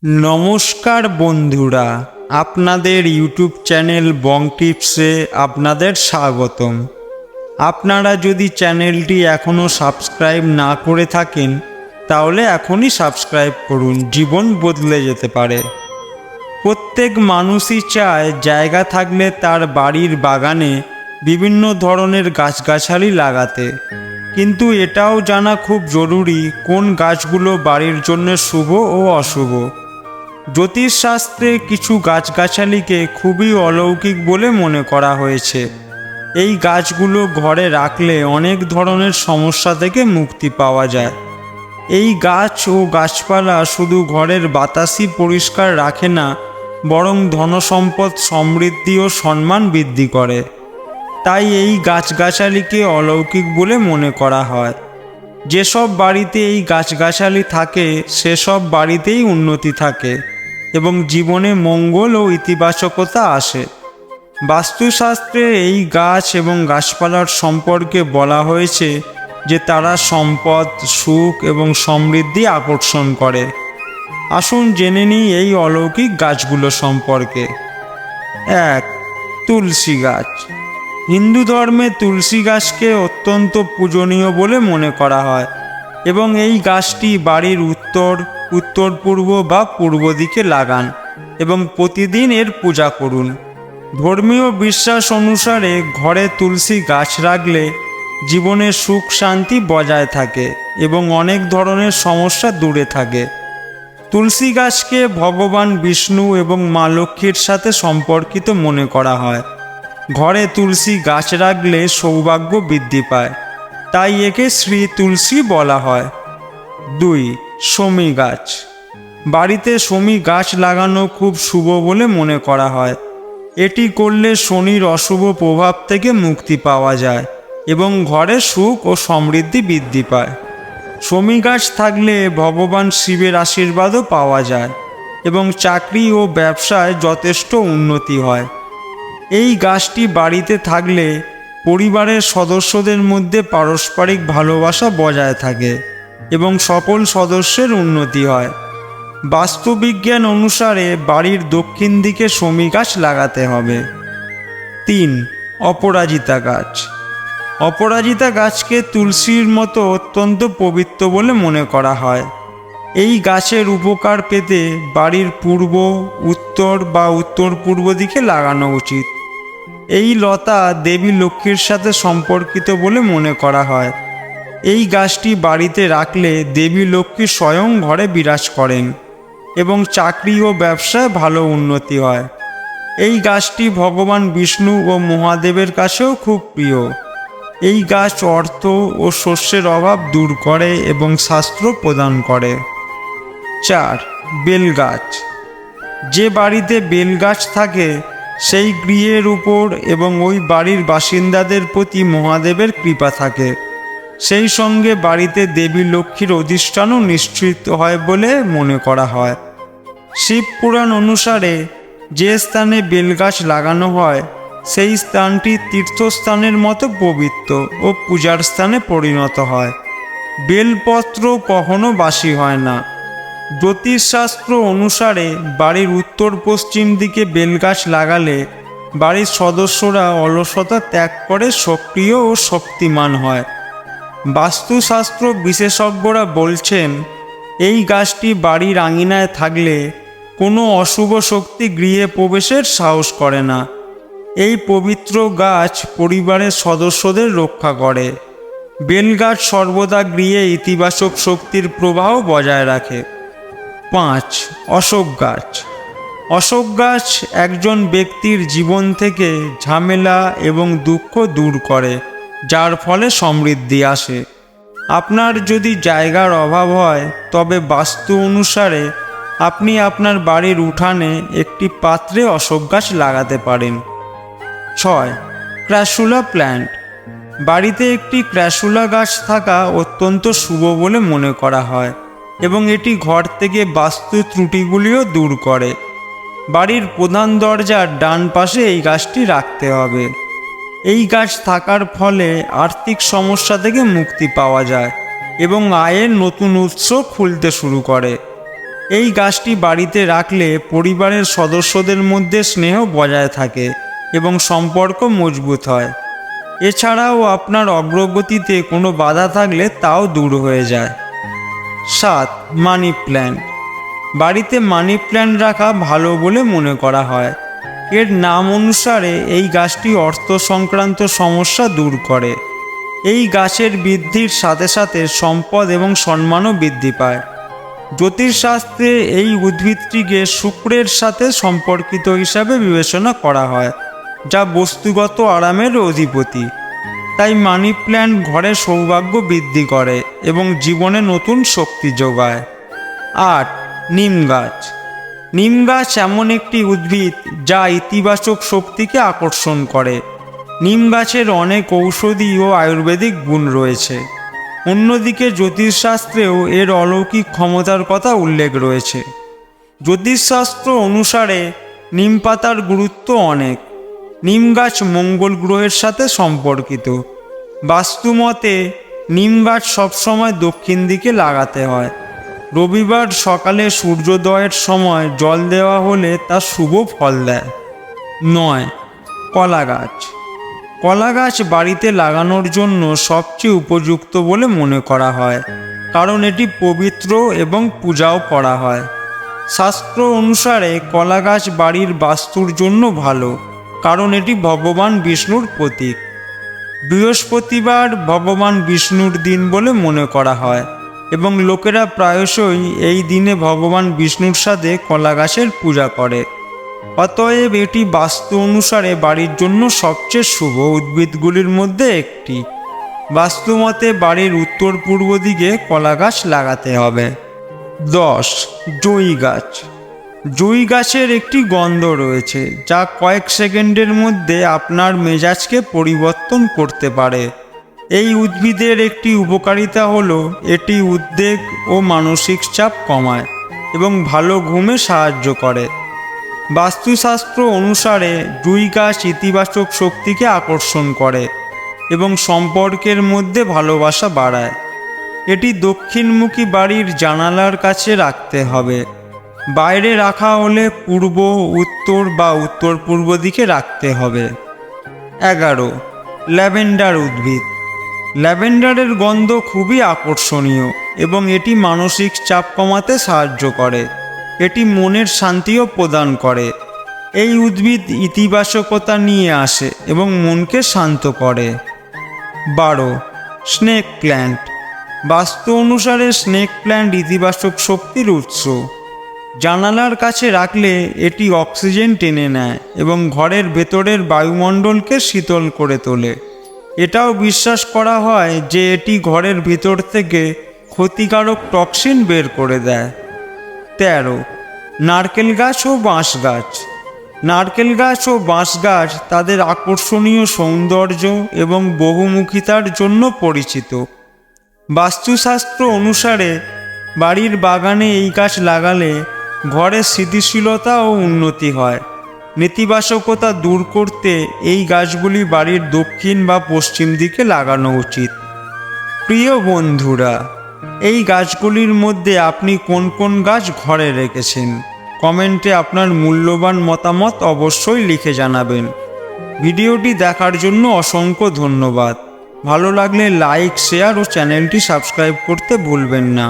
নমস্কার বন্ধুরা, আপনাদের ইউটিউব চ্যানেল বং টিপসে আপনাদের স্বাগতম। আপনারা যদি চ্যানেলটি এখনও সাবস্ক্রাইব না করে থাকেন তাহলে এখনই সাবস্ক্রাইব করুন, জীবন বদলে যেতে পারে। প্রত্যেক মানুষই চায় জায়গা থাকলে তার বাড়ির বাগানে বিভিন্ন ধরনের গাছগাছালি লাগাতে, কিন্তু এটাও জানা খুব জরুরি কোন গাছগুলো বাড়ির জন্য শুভ ও অশুভ। জ্যোতিষশাস্ত্রে কিছু গাছগাছালিকে খুবই অলৌকিক বলে মনে করা হয়েছে। এই গাছগুলো ঘরে রাখলে অনেক ধরনের সমস্যা থেকে মুক্তি পাওয়া যায়। এই গাছ ও গাছপালা শুধু ঘরের বাতাসই পরিষ্কার রাখে না, বরং ধনসম্পদ, সমৃদ্ধি ও সম্মান বৃদ্ধি করে। তাই এই গাছগাছালিকে অলৌকিক বলে মনে করা হয়। যেসব বাড়িতে এই গাছগাছালি থাকে সেসব বাড়িতেই উন্নতি থাকে এবং জীবনে মঙ্গল ও ইতিবাচকতা আসে। বাস্তুশাস্ত্রে এই গাছ এবং গাছপালার সম্পর্কে বলা হয়েছে যে তারা সম্পদ, সুখ এবং সমৃদ্ধি আকর্ষণ করে। আসুন জেনে নিই এই অলৌকিক গাছগুলো সম্পর্কে। 1. তুলসী গাছ। হিন্দু ধর্মে তুলসী গাছকে অত্যন্ত পূজনীয় বলে মনে করা হয় এবং এই গাছটি বাড়ির উত্তর, উত্তর পূর্ব বা পূর্ব দিকে লাগান এবং প্রতিদিন এর পূজা করুন। ধর্মীয় বিশ্বাস অনুসারে ঘরে তুলসী গাছ রাখলে জীবনে সুখ শান্তি বজায় থাকে এবং অনেক ধরনের সমস্যা দূরে থাকে। তুলসী গাছকে ভগবান বিষ্ণু এবং মা লক্ষ্মীর সাথে সম্পর্কিত মনে করা হয়। ঘরে তুলসী গাছ রাখলে সৌভাগ্য বৃদ্ধি পায়, তাই একে শ্রী তুলসী বলা হয়। 2. শমী গাছ। বাড়িতে শমী গাছ লাগানো খুব শুভ বলে মনে করা হয়। এটি করলে শনির অশুভ প্রভাব থেকে মুক্তি পাওয়া যায় এবং ঘরে সুখ ও সমৃদ্ধি বৃদ্ধি পায়। শমী গাছ থাকলে ভগবান শিবের আশীর্বাদও পাওয়া যায় এবং চাকরি ও ব্যবসায় যথেষ্ট উন্নতি হয়। এই গাছটি বাড়িতে থাকলে পরিবারের সদস্যদের মধ্যে পারস্পরিক ভালোবাসা বজায় থাকে এবং সকল সদস্যের উন্নতি হয়। বাস্তুবিজ্ঞান অনুসারে বাড়ির দক্ষিণ দিকে শমী গাছ লাগাতে হবে। 3. অপরাজিতা গাছ। অপরাজিতা গাছকে তুলসীর মতো অত্যন্ত পবিত্র বলে মনে করা হয়। এই গাছের উপকার পেতে বাড়ির পূর্ব, উত্তর বা উত্তর পূর্ব দিকে লাগানো উচিত। এই লতা দেবী লক্ষ্মীর সাথে সম্পর্কিত বলে মনে করা হয়। এই গাছটি বাড়িতে রাখলে দেবী লক্ষ্মী স্বয়ং ঘরে বিরাজ করেন এবং চাকরি ও ব্যবসায় ভালো উন্নতি হয়। এই গাছটি ভগবান বিষ্ণু ও মহাদেবের কাছেও খুব প্রিয়। এই গাছ অর্থ ও শস্যের অভাব দূর করে এবং শাস্ত্র প্রদান করে। 4. বেলগাছ। যে বাড়িতে বেলগাছ থাকে সেই গৃহের উপর এবং ওই বাড়ির বাসিন্দাদের প্রতি মহাদেবের কৃপা থাকে। সেই সঙ্গে বাড়িতে দেবী লক্ষ্মীর অধিষ্ঠানও নিশ্চিত হয় বলে মনে করা হয়। শিব পুরাণ অনুসারে যে স্থানে বেলগাছ লাগানো হয় সেই স্থানটি তীর্থস্থানের মতো পবিত্র ও পূজার স্থানে পরিণত হয়। বেলপত্র কখনো বাসি হয় না। জ্যোতিষশাস্ত্র অনুসারে বাড়ির উত্তর পশ্চিম দিকে বেলগাছ লাগালে বাড়ির সদস্যরা অলসতা ত্যাগ করে সক্রিয় ও শক্তিমান হয়। বাস্তুশাস্ত্র বিশেষজ্ঞরা বলছেন এই গাছটি বাড়ির আঙিনায় থাকলে কোনো অশুভ শক্তি গৃহে প্রবেশের সাহস করে না। এই পবিত্র গাছ পরিবারের সদস্যদের রক্ষা করে। বেলগাছ সর্বদা গৃহে ইতিবাচক শক্তির প্রবাহ বজায় রাখে। 5. অশোক গাছ। অশোক গাছ একজন ব্যক্তির জীবন থেকে ঝামেলা এবং দুঃখ দূর করে, যার ফলে সমৃদ্ধি আসে। আপনার যদি জায়গার অভাব হয় তবে বাস্তু অনুসারে আপনি আপনার বাড়ির উঠানে একটি পাত্রে অশোক গাছ লাগাতে পারেন। 6. Crassula plant. বাড়িতে একটি ক্র্যাসুলা গাছ থাকা অত্যন্ত শুভ বলে মনে করা হয় এবং এটি ঘর থেকে বাস্তু ত্রুটিগুলিও দূর করে। বাড়ির প্রধান দরজার ডান পাশে এই গাছটি রাখতে হবে। এই গাছ থাকার ফলে আর্থিক সমস্যা থেকে মুক্তি পাওয়া যায় এবং আয়ের নতুন উৎস খুলতে শুরু করে। এই গাছটি বাড়িতে রাখলে পরিবারের সদস্যদের মধ্যে স্নেহ বজায় থাকে এবং সম্পর্ক মজবুত হয়। এছাড়াও আপনার অগ্রগতিতে কোনো বাধা থাকলে তাও দূর হয়ে যায়। 7. Money plant. বাড়িতে মানি প্ল্যান্ট রাখা ভালো বলে মনে করা হয়। এর নাম অনুসারে এই গাছটি অর্থ সংক্রান্ত সমস্যা দূর করে। এই গাছের বৃদ্ধির সাথে সাথে সম্পদ এবং সম্মানও বৃদ্ধি পায়। জ্যোতিষশাস্ত্রে এই উদ্ভিদটিকে শুক্রের সাথে সম্পর্কিত হিসাবে বিবেচনা করা হয়, যা বস্তুগত আরামের অধিপতি। তাই মানি প্ল্যান্ট ঘরে সৌভাগ্য বৃদ্ধি করে এবং জীবনে নতুন শক্তি যোগায়। 8. নিম গাছ। নিম গাছ এমন একটি উদ্ভিদ যা ইতিবাচক শক্তিকে আকর্ষণ করে। নিম গাছের অনেক ঔষধি ও আয়ুর্বেদিক গুণ রয়েছে। অন্যদিকে জ্যোতিষশাস্ত্রেও এর অলৌকিক ক্ষমতার কথা উল্লেখ রয়েছে। জ্যোতিষশাস্ত্র অনুসারে নিম পাতার গুরুত্ব অনেক। নিম গাছ মঙ্গল গ্রহের সাথে সম্পর্কিত। বাস্তুমতে নিম গাছ সবসময় দক্ষিণ দিকে লাগাতে হয়। রবিবার সকালে সূর্যোদয়ের সময় জল দেওয়া হলে তা শুভ ফল দেয়। 9. কলা গাছ। কলা গাছ বাড়িতে লাগানোর জন্য সবচেয়ে উপযুক্ত বলে মনে করা হয়, কারণ এটি পবিত্র এবং পূজাও করা হয়। শাস্ত্র অনুসারে কলা গাছ বাড়ির বাস্তুর জন্য ভালো, কারণ এটি ভগবান বিষ্ণুর প্রতীক। বৃহস্পতিবার ভগবান বিষ্ণুর দিন বলে মনে করা হয় এবং লোকেরা প্রায়শই এই দিনে ভগবান বিষ্ণুর সাথে কলা গাছের পূজা করে। অতএব এটি বাস্তু অনুসারে বাড়ির জন্য সবচেয়ে শুভ উদ্ভিদগুলির মধ্যে একটি। বাস্তুমতে বাড়ির উত্তর পূর্ব দিকে কলা গাছ লাগাতে হবে। 10. জুঁই গাছ। জুঁই গাছের একটি গন্ধ রয়েছে যা কয়েক সেকেন্ডের মধ্যে আপনার মেজাজকে পরিবর্তন করতে পারে। এই উদ্ভিদের একটি উপকারিতা হলো এটি উদ্বেগ ও মানসিক চাপ কমায় এবং ভালো ঘুমে সাহায্য করে। বাস্তুশাস্ত্র অনুসারে জুঁই গাছ ইতিবাচক শক্তিকে আকর্ষণ করে এবং সম্পর্কের মধ্যে ভালোবাসা বাড়ায়। এটি দক্ষিণমুখী বাড়ির জানালার কাছে রাখতে হবে। বাইরে রাখা হলে পূর্ব, উত্তর বা উত্তর পূর্ব দিকে রাখতে হবে। 11. ল্যাভেন্ডার উদ্ভিদ। ল্যাভেন্ডারের গন্ধ খুবই আকর্ষণীয় এবং এটি মানসিক চাপ কমাতে সাহায্য করে। এটি মনের শান্তিও প্রদান করে। এই উদ্ভিদ ইতিবাচকতা নিয়ে আসে এবং মনকে শান্ত করে। 12. Snake plant. বাস্তু অনুসারে স্নেক প্ল্যান্ট ইতিবাচক শক্তির উৎস। জানালার কাছে রাখলে এটি অক্সিজেন টেনে নেয় এবং ঘরের ভেতরের বায়ুমণ্ডলকে শীতল করে তোলে। এটাও বিশ্বাস করা হয় যে এটি ঘরের ভিতর থেকে ক্ষতিকারক টক্সিন বের করে দেয়। 13. নারকেল গাছ ও বাঁশ গাছ। নারকেল গাছ ও বাঁশ গাছ তাদের আকর্ষণীয় সৌন্দর্য এবং বহুমুখিতার জন্য পরিচিত। বাস্তুশাস্ত্র অনুসারে বাড়ির বাগানে এই গাছ লাগালে ঘরের স্থিতিশীলতা ও উন্নতি হয়। নেতিবাচকতা দূর করতে এই গাছগুলি বাড়ির দক্ষিণ বা পশ্চিম দিকে লাগানো উচিত। প্রিয় বন্ধুরা, এই গাছগুলির মধ্যে আপনি কোন কোন গাছ ঘরে রেখেছেন? কমেন্টে আপনার মূল্যবান মতামত অবশ্যই লিখে জানাবেন। ভিডিওটি দেখার জন্য অসংখ্য ধন্যবাদ। ভালো লাগলে লাইক, শেয়ার ও চ্যানেলটি সাবস্ক্রাইব করতে ভুলবেন না।